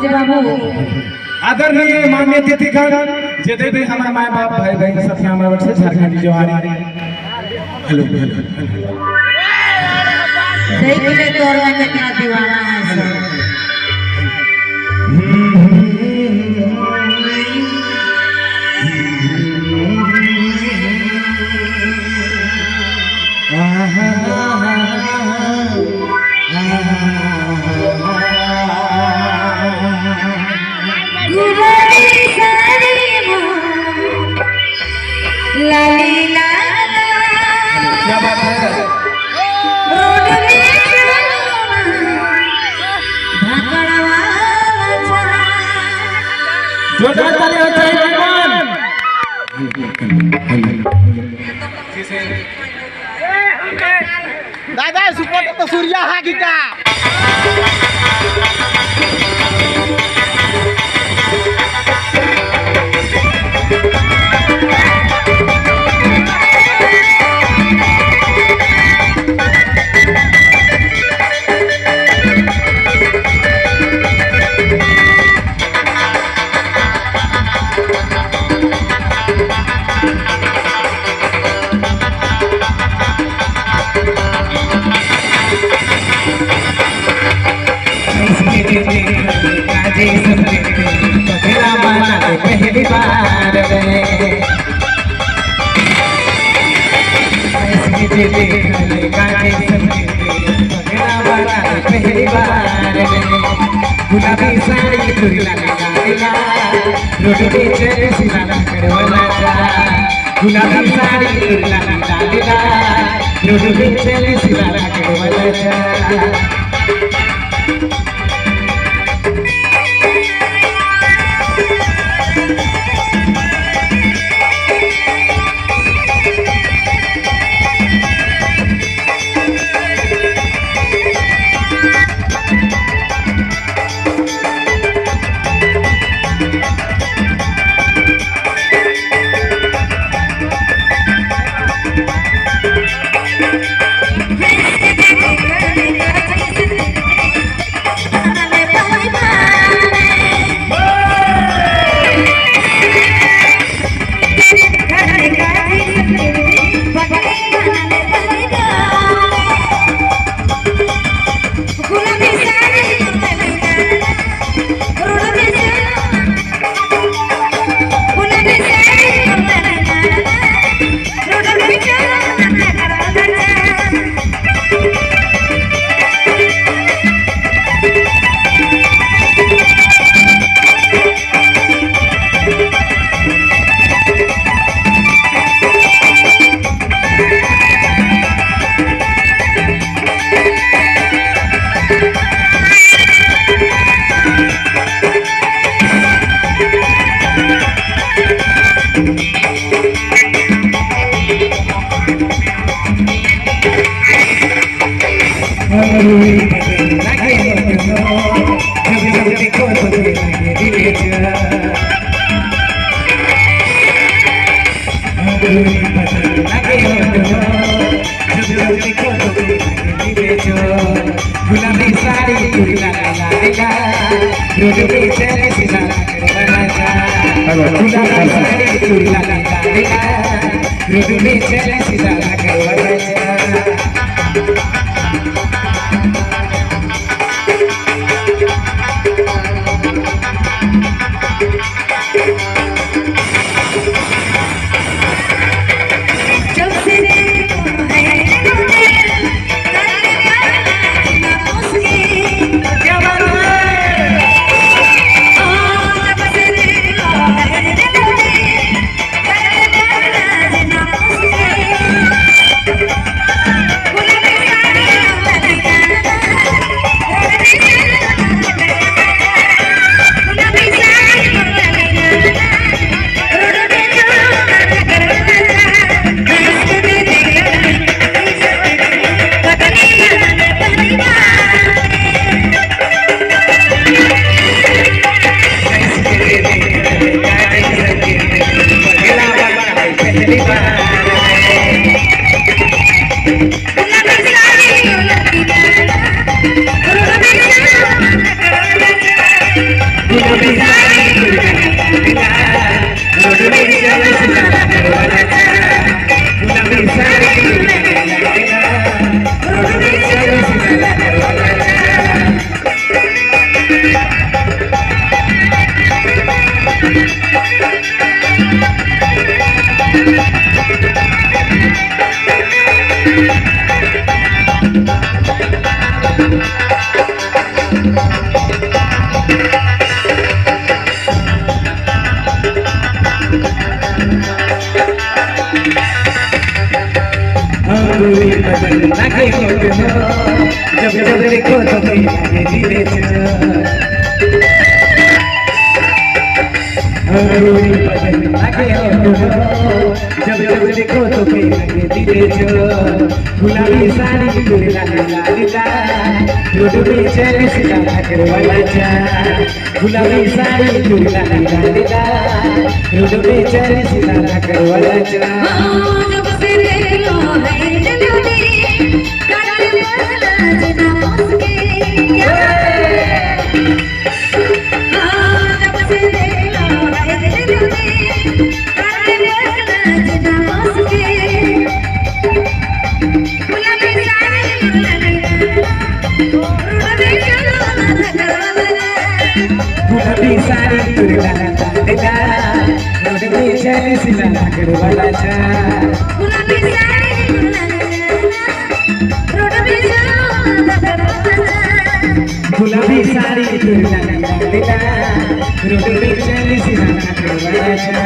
सूरज बाबू आदरणीय माननीय तिथिगण जेते भी हमारा माय बाप भाई बहन साथी हमारा वर्ष झारखंड जोहारी हेलो देख ले तोरने का क्या दीवाना है सब क्या बात है जोरदार ताली हो चाहिए भगवान दादा सुपर तो सूर्या हा गीता पहली बार पहली बार गुलाबी साड़ी तुरला रोड पे चले सिला करवला गुलाबी साड़ी तुरला रोड पे चले सिला करवला गुलाबी साड़ी तुरला रोड पे चले सिला करवला गुलाबी साड़ी तुरला रोड पे चले सिला करवला लागे होठ जब जब देखो तो लागे धीरे रोड़ी बदन लागे होठ जब जब देखो तो लागे धीरे गुलाबी साड़ी तुरी लागे लालीला रोड पे चले सीधा भागर वाला जा गुलाबी साड़ी तुरी लागे लालीला रोड पे चले सीधा भागर वाला जा जब से रे लो है जल्दी काटे बदला जना मुस्के जब से रे लो है जल्दी काटे बदला जना मुस्के गुलाबी साड़ी गुलाबी साड़ी तुरी लागे लालीला रोड पे चले सीधा भागर वाला जा गुलाबी साड़ी रोड पे चलो गुलाबी साड़ी तुरी लागे लालीला रोड पे चले सीधा भागर वाला जा